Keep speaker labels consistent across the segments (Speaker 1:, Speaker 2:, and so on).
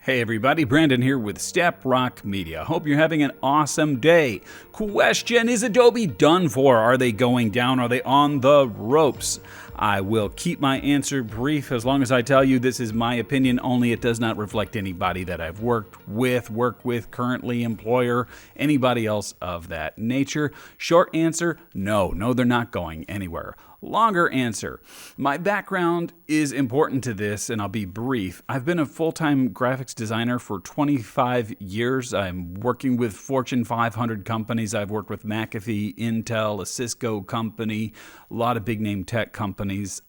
Speaker 1: Hey everybody, Brandon here with Step Rock Media. Hope you're having an awesome day. Question, is Adobe done for? Are they going down? Are they on the ropes? I will keep my answer brief as long as I tell you this is my opinion only. It does not reflect anybody that I've work with, currently employer, anybody else of that nature. Short answer, no, they're not going anywhere. Longer answer, my background is important to this and I'll be brief. I've been a full-time graphics designer for 25 years. I'm working with Fortune 500 companies. I've worked with McAfee, Intel, a Cisco company, a lot of big name tech companies.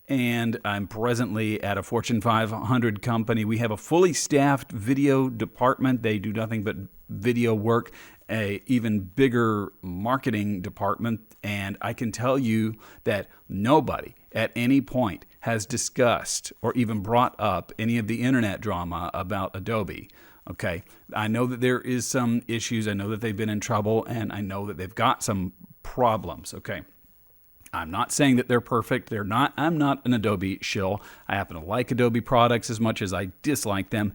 Speaker 1: And I'm presently at a Fortune 500 company. We have a fully staffed video department. They do nothing but video work, a even bigger marketing department. And I can tell you that nobody at any point has discussed or even brought up any of the internet drama about Adobe. Okay, I know that there is some issues. I know that they've been in trouble, and I know that they've got some problems. Okay. I'm not saying that they're perfect. They're not. I'm not an Adobe shill. I happen to like Adobe products as much as I dislike them.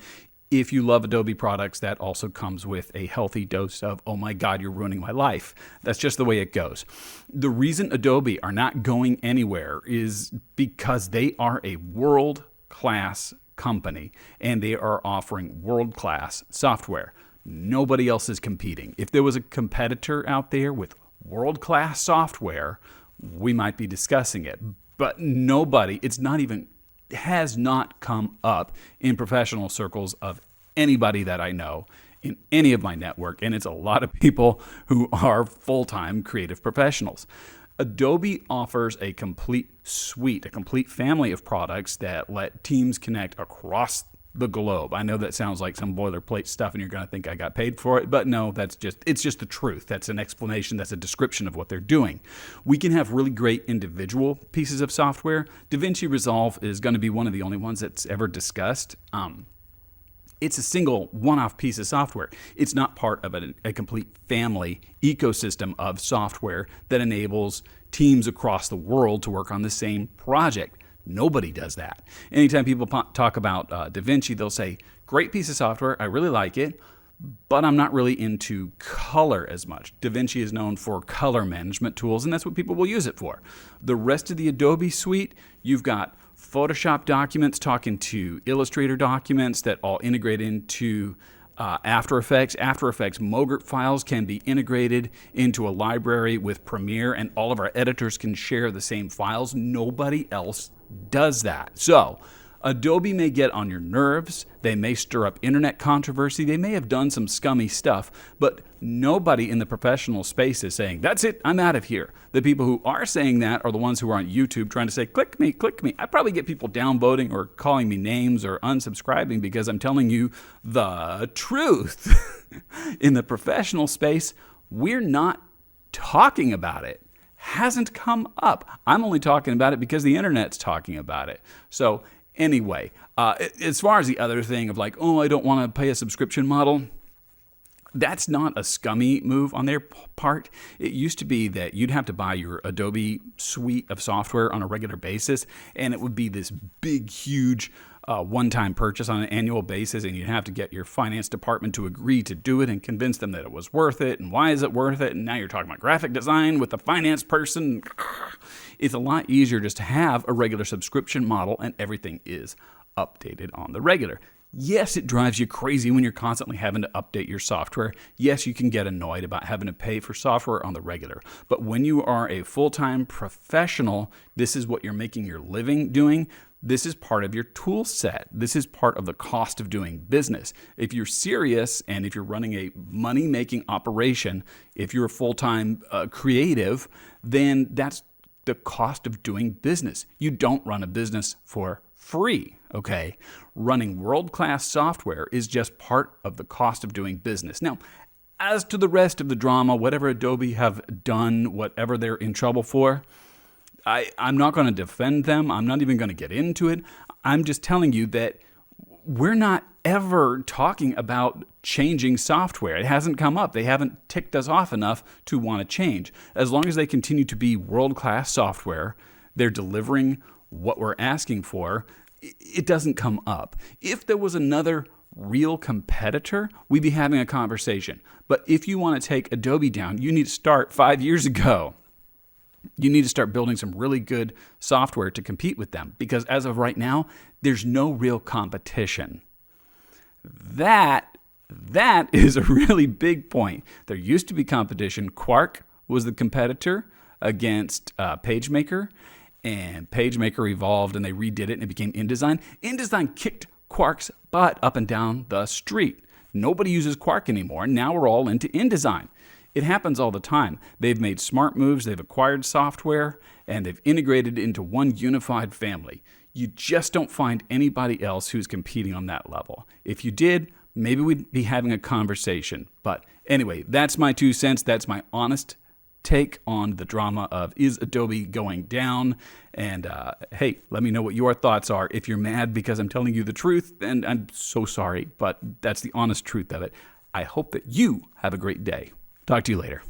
Speaker 1: If you love Adobe products, that also comes with a healthy dose of, oh my God, you're ruining my life. That's just the way it goes. The reason Adobe are not going anywhere is because they are a world-class company and they are offering world-class software. Nobody else is competing. If there was a competitor out there with world-class software, we might be discussing it, but nobody, has not come up in professional circles of anybody that I know in any of my network, and it's a lot of people who are full-time creative professionals. Adobe offers a complete suite, a complete family of products that let teams connect across the globe. I know that sounds like some boilerplate stuff and you're going to think I got paid for it, but no, it's just the truth. That's an explanation. That's a description of what they're doing. We can have really great individual pieces of software. DaVinci Resolve is going to be one of the only ones that's ever discussed. It's a single one-off piece of software. It's not part of a complete family ecosystem of software that enables teams across the world to work on the same project. Nobody does that. Anytime people talk about DaVinci, they'll say, great piece of software, I really like it, but I'm not really into color as much. DaVinci is known for color management tools, and that's what people will use it for. The rest of the Adobe suite, you've got Photoshop documents talking to Illustrator documents that all integrate into After Effects. After Effects MOGRT files can be integrated into a library with Premiere, and all of our editors can share the same files. Nobody else does that. So Adobe may get on your nerves. They may stir up internet controversy. They may have done some scummy stuff, but nobody in the professional space is saying, that's it, I'm out of here. The people who are saying that are the ones who are on YouTube trying to say, click me, click me. I probably get people downvoting or calling me names or unsubscribing because I'm telling you the truth. In the professional space, we're not talking about it. Hasn't come up. I'm only talking about it because the internet's talking about it. So anyway, as far as the other thing of like, oh, I don't want to pay a subscription model, that's not a scummy move on their part. It used to be that you'd have to buy your Adobe suite of software on a regular basis, and it would be this big, huge one-time purchase on an annual basis, and you'd have to get your finance department to agree to do it and convince them that it was worth it, and why is it worth it, and now you're talking about graphic design with the finance person. It's a lot easier just to have a regular subscription model, and everything is updated on the regular. Yes, it drives you crazy when you're constantly having to update your software. Yes, you can get annoyed about having to pay for software on the regular. But when you are a full-time professional, this is what you're making your living doing. This is part of your tool set. This is part of the cost of doing business. If you're serious and if you're running a money-making operation, if you're a full-time creative, then that's the cost of doing business. You don't run a business for free, okay? Running world-class software is just part of the cost of doing business. Now, as to the rest of the drama, whatever Adobe have done, whatever they're in trouble for, I'm not going to defend them. I'm not even going to get into it. I'm just telling you that we're not ever talking about changing software. It hasn't come up. They haven't ticked us off enough to want to change. As long as they continue to be world-class software, they're delivering what we're asking for, it doesn't come up. If there was another real competitor, we'd be having a conversation. But if you want to take Adobe down, you need to start 5 years ago. You need to start building some really good software to compete with them, because as of right now, there's no real competition. That is a really big point. There used to be competition. Quark was the competitor against PageMaker, and PageMaker evolved and they redid it and it became InDesign. InDesign kicked Quark's butt up and down the street. Nobody uses Quark anymore. Now we're all into InDesign. It happens all the time. They've made smart moves, they've acquired software, and they've integrated it into one unified family. You just don't find anybody else who's competing on that level. If you did, maybe we'd be having a conversation. But anyway, that's my 2 cents. That's my honest take on the drama of, is Adobe going down? And hey, let me know what your thoughts are. If you're mad because I'm telling you the truth, then I'm so sorry, but that's the honest truth of it. I hope that you have a great day. Talk to you later.